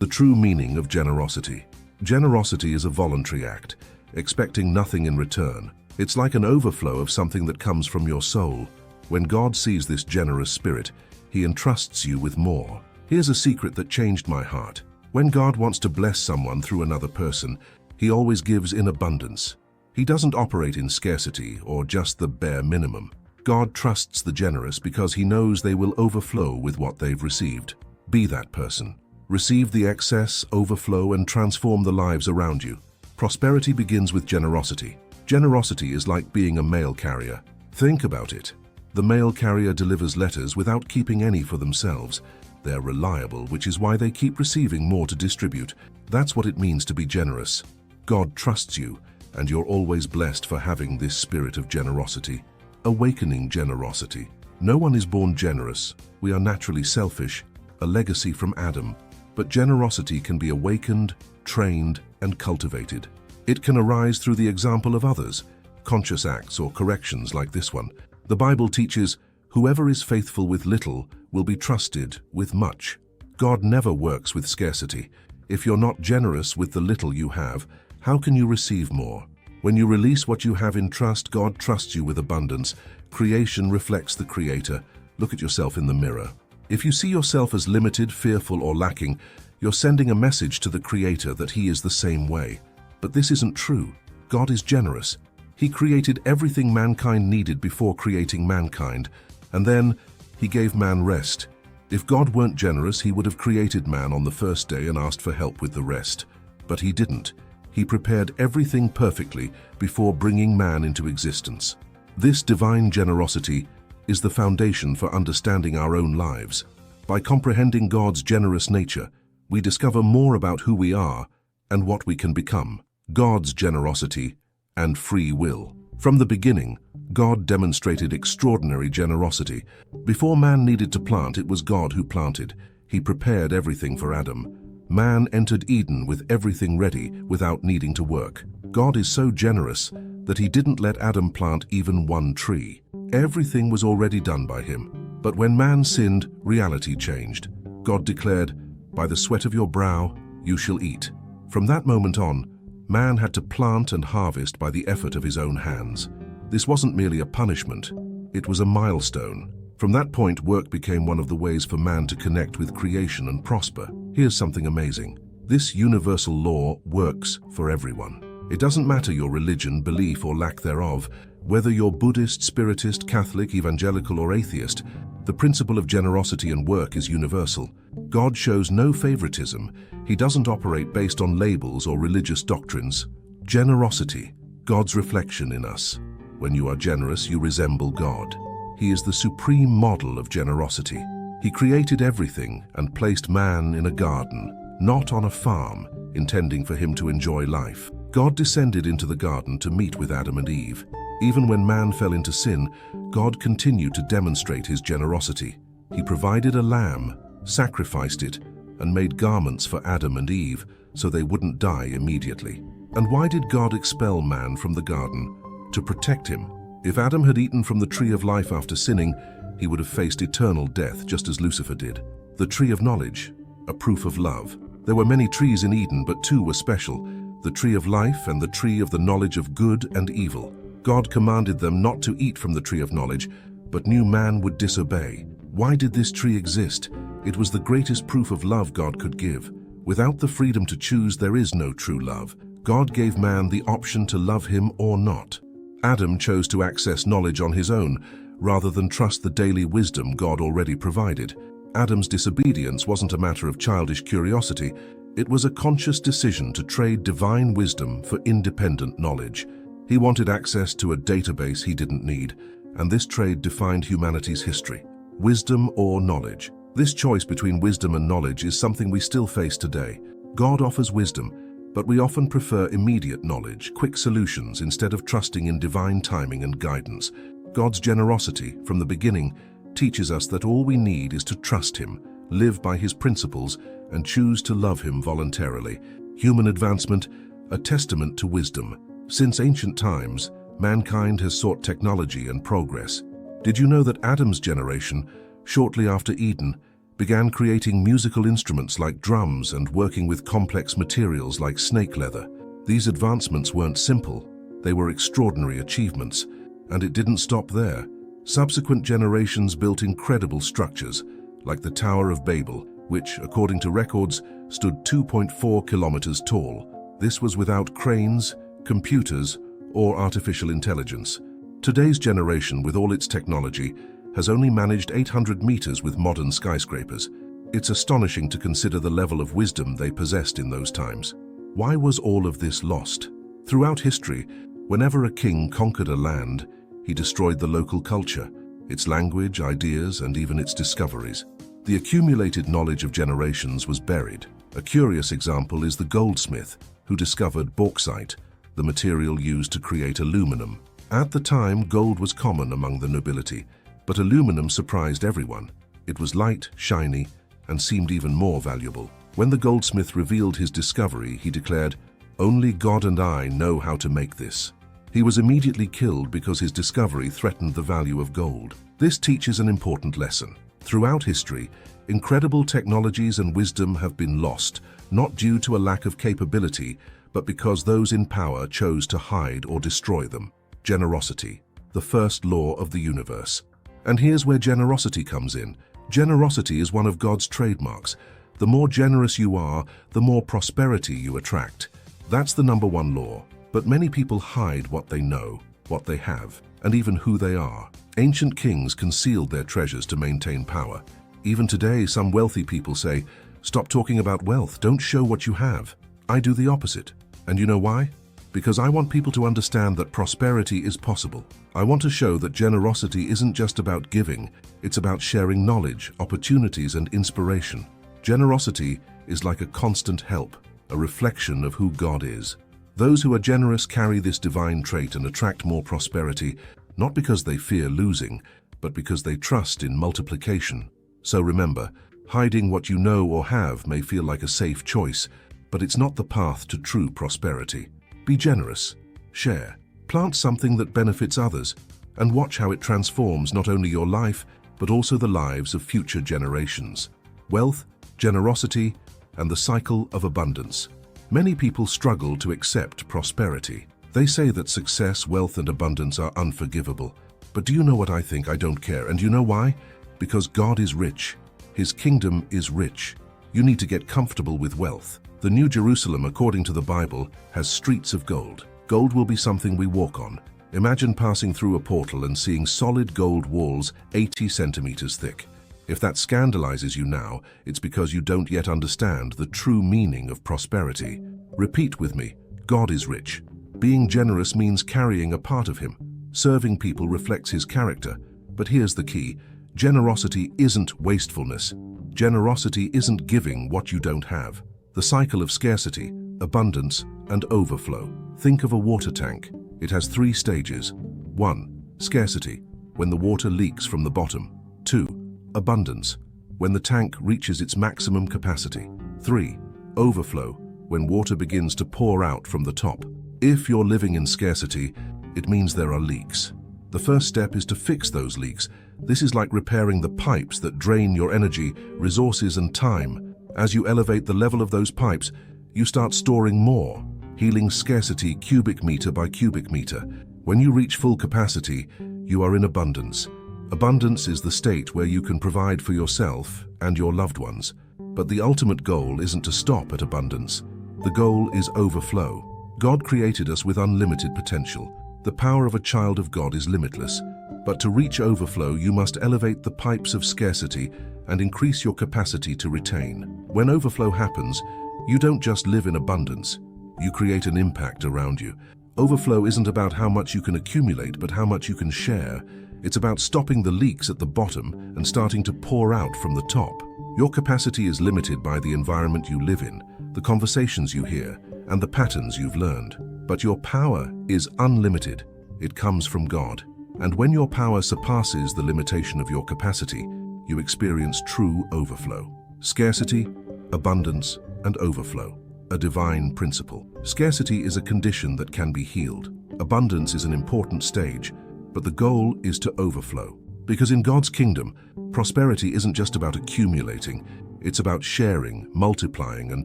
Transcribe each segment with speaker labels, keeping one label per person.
Speaker 1: The true meaning of generosity. Generosity is a voluntary act, expecting nothing in return. It's like an overflow of something that comes from your soul. When God sees this generous spirit, He entrusts you with more. Here's a secret that changed my heart. When God wants to bless someone through another person, He always gives in abundance. He doesn't operate in scarcity or just the bare minimum. God trusts the generous because He knows they will overflow with what they've received. Be that person. Receive the excess, overflow, and transform the lives around you. Prosperity begins with generosity. Generosity is like being a mail carrier. Think about it. The mail carrier delivers letters without keeping any for themselves. They're reliable, which is why they keep receiving more to distribute. That's what it means to be generous. God trusts you, and you're always blessed for having this spirit of generosity. Awakening generosity. No one is born generous. We are naturally selfish, a legacy from Adam. But generosity can be awakened, trained, and cultivated. It can arise through the example of others, conscious acts or corrections like this one. The Bible teaches, "Whoever is faithful with little will be trusted with much." God never works with scarcity. If you're not generous with the little you have, how can you receive more? When you release what you have in trust, God trusts you with abundance. Creation reflects the Creator. Look at yourself in the mirror. If you see yourself as limited, fearful, or lacking, you're sending a message to the Creator that He is the same way. But this isn't true. God is generous. He created everything mankind needed before creating mankind, and then He gave man rest. If God weren't generous, He would have created man on the first day and asked for help with the rest. But He didn't. He prepared everything perfectly before bringing man into existence. This divine generosity is the foundation for understanding our own lives. By comprehending God's generous nature, we discover more about who we are and what we can become. God's generosity and free will. From the beginning, God demonstrated extraordinary generosity. Before man needed to plant, it was God who planted. He prepared everything for Adam. Man entered Eden with everything ready without needing to work. God is so generous that He didn't let Adam plant even one tree. Everything was already done by Him. But when man sinned, reality changed. God declared, "By the sweat of your brow you shall eat." From that moment on, man had to plant and harvest by the effort of his own hands. This wasn't merely a punishment, it was a milestone. From that point, work became one of the ways for man to connect with creation and prosper. Here's something amazing. This universal law works for everyone. It doesn't matter your religion, belief, or lack thereof. Whether you're Buddhist, Spiritist, Catholic, evangelical, or atheist, the principle of generosity and work is universal. God shows no favoritism. He doesn't operate based on labels or religious doctrines. Generosity, God's reflection in us. When you are generous, you resemble God. He is the supreme model of generosity. He created everything and placed man in a garden, not on a farm, intending for him to enjoy life. God descended into the garden to meet with Adam and Eve. Even when man fell into sin, God continued to demonstrate His generosity. He provided a lamb, sacrificed it, and made garments for Adam and Eve so they wouldn't die immediately. And why did God expel man from the garden? To protect him. If Adam had eaten from the tree of life after sinning, he would have faced eternal death just as Lucifer did. The tree of knowledge, a proof of love. There were many trees in Eden, but two were special, the tree of life and the tree of the knowledge of good and evil. God commanded them not to eat from the tree of knowledge, but knew man would disobey. Why did this tree exist? It was the greatest proof of love God could give. Without the freedom to choose, there is no true love. God gave man the option to love Him or not. Adam chose to access knowledge on his own, rather than trust the daily wisdom God already provided. Adam's disobedience wasn't a matter of childish curiosity. It was a conscious decision to trade divine wisdom for independent knowledge. He wanted access to a database he didn't need, and this trade defined humanity's history. Wisdom or knowledge. This choice between wisdom and knowledge is something we still face today. God offers wisdom, but we often prefer immediate knowledge, quick solutions, instead of trusting in divine timing and guidance. God's generosity, from the beginning, teaches us that all we need is to trust Him, live by His principles, and choose to love Him voluntarily. Human advancement, a testament to wisdom. Since ancient times, mankind has sought technology and progress. Did you know that Adam's generation, shortly after Eden, began creating musical instruments like drums and working with complex materials like snake leather. These advancements weren't simple, they were extraordinary achievements, and it didn't stop there. Subsequent generations built incredible structures, like the Tower of Babel, which, according to records, stood 2.4 kilometers tall. This was without cranes, computers, or artificial intelligence. Today's generation, with all its technology, has only managed 800 meters with modern skyscrapers. It's astonishing to consider the level of wisdom they possessed in those times. Why was all of this lost? Throughout history, whenever a king conquered a land, he destroyed the local culture, its language, ideas, and even its discoveries. The accumulated knowledge of generations was buried. A curious example is the goldsmith, who discovered bauxite, the material used to create aluminum. At the time, gold was common among the nobility, but aluminum surprised everyone. It was light, shiny, and seemed even more valuable. When the goldsmith revealed his discovery, he declared, "Only God and I know how to make this." He was immediately killed because his discovery threatened the value of gold. This teaches an important lesson. Throughout history, incredible technologies and wisdom have been lost, not due to a lack of capability, but because those in power chose to hide or destroy them. Generosity, the first law of the universe. And here's where generosity comes in. Generosity is one of God's trademarks. The more generous you are, the more prosperity you attract. That's the number one law. But many people hide what they know, what they have, and even who they are. Ancient kings concealed their treasures to maintain power. Even today, some wealthy people say, "Stop talking about wealth, don't show what you have." I do the opposite. And you know why? Because I want people to understand that prosperity is possible. I want to show that generosity isn't just about giving, it's about sharing knowledge, opportunities, and inspiration. Generosity is like a constant help, a reflection of who God is. Those who are generous carry this divine trait and attract more prosperity, not because they fear losing, but because they trust in multiplication. So remember, hiding what you know or have may feel like a safe choice, but it's not the path to true prosperity. Be generous, share, plant something that benefits others, and watch how it transforms not only your life, but also the lives of future generations. Wealth, generosity, and the cycle of abundance. Many people struggle to accept prosperity. They say that success, wealth, and abundance are unforgivable. But do you know what I think? I don't care. And you know why? Because God is rich. His kingdom is rich. You need to get comfortable with wealth. The New Jerusalem, according to the Bible, has streets of gold. Gold will be something we walk on. Imagine passing through a portal and seeing solid gold walls 80 centimeters thick. If that scandalizes you now, it's because you don't yet understand the true meaning of prosperity. Repeat with me, God is rich. Being generous means carrying a part of Him. Serving people reflects His character. But here's the key. Generosity isn't wastefulness. Generosity isn't giving what you don't have. The cycle of scarcity, abundance, and overflow. Think of a water tank. It has 3 stages. 1. Scarcity, when the water leaks from the bottom. 2. Abundance, when the tank reaches its maximum capacity. 3. Overflow, when water begins to pour out from the top. If you're living in scarcity, it means there are leaks. The first step is to fix those leaks. This is like repairing the pipes that drain your energy, resources, and time. As you elevate the level of those pipes, you start storing more, healing scarcity cubic meter by cubic meter. When you reach full capacity, you are in abundance. Abundance is the state where you can provide for yourself and your loved ones. But the ultimate goal isn't to stop at abundance. The goal is overflow. God created us with unlimited potential. The power of a child of God is limitless. But to reach overflow, you must elevate the pipes of scarcity and increase your capacity to retain. When overflow happens, you don't just live in abundance, you create an impact around you. Overflow isn't about how much you can accumulate, but how much you can share. It's about stopping the leaks at the bottom and starting to pour out from the top. Your capacity is limited by the environment you live in, the conversations you hear, and the patterns you've learned. But your power is unlimited. It comes from God. And when your power surpasses the limitation of your capacity, you experience true overflow. Scarcity, abundance, and overflow. A divine principle. Scarcity is a condition that can be healed. Abundance is an important stage, but the goal is to overflow. Because in God's kingdom, prosperity isn't just about accumulating, it's about sharing, multiplying, and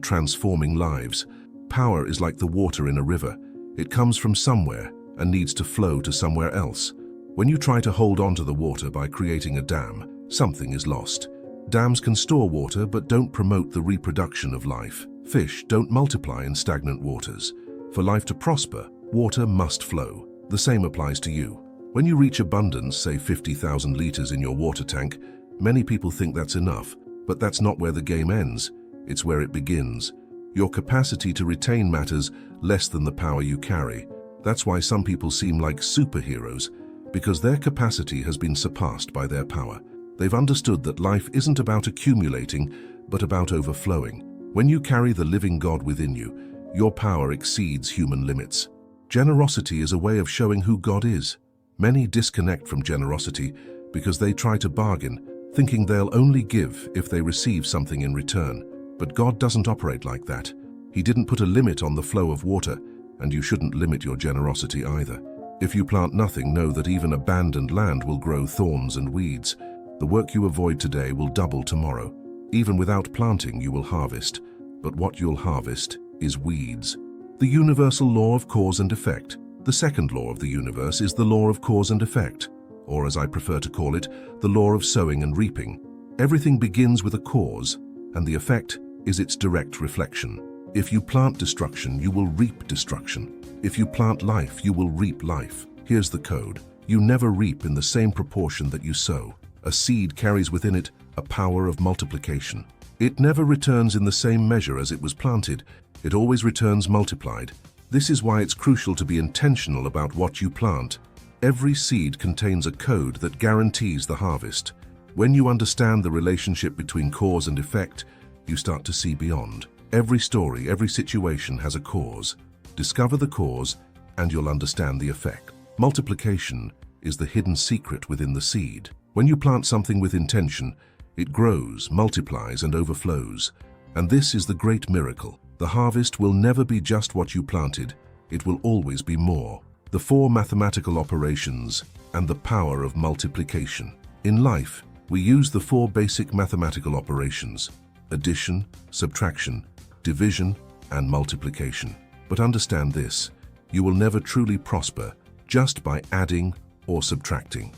Speaker 1: transforming lives. Power is like the water in a river. It comes from somewhere and needs to flow to somewhere else. When you try to hold on to the water by creating a dam, something is lost. Dams can store water but don't promote the reproduction of life. Fish don't multiply in stagnant waters. For life to prosper, water must flow. The same applies to you. When you reach abundance, say 50,000 liters in your water tank, many people think that's enough, but that's not where the game ends. It's where it begins. Your capacity to retain matters less than the power you carry. That's why some people seem like superheroes, because their capacity has been surpassed by their power. They've understood that life isn't about accumulating, but about overflowing. When you carry the living God within you, your power exceeds human limits. Generosity is a way of showing who God is. Many disconnect from generosity because they try to bargain, thinking they'll only give if they receive something in return. But God doesn't operate like that. He didn't put a limit on the flow of water, and you shouldn't limit your generosity either. If you plant nothing, know that even abandoned land will grow thorns and weeds. The work you avoid today will double tomorrow. Even without planting, you will harvest. But what you'll harvest is weeds. The universal law of cause and effect. The second law of the universe is the law of cause and effect, or as I prefer to call it, the law of sowing and reaping. Everything begins with a cause, and the effect is its direct reflection. If you plant destruction, you will reap destruction. If you plant life, you will reap life. Here's the code. You never reap in the same proportion that you sow. A seed carries within it a power of multiplication. It never returns in the same measure as it was planted. It always returns multiplied. This is why it's crucial to be intentional about what you plant. Every seed contains a code that guarantees the harvest. When you understand the relationship between cause and effect, you start to see beyond. Every story, every situation has a cause. Discover the cause, and you'll understand the effect. Multiplication is the hidden secret within the seed. When you plant something with intention, it grows, multiplies, and overflows. And this is the great miracle. The harvest will never be just what you planted. It will always be more. The 4 mathematical operations and the power of multiplication. In life, we use the 4 basic mathematical operations: addition, subtraction, division, and multiplication. But understand this, you will never truly prosper just by adding or subtracting.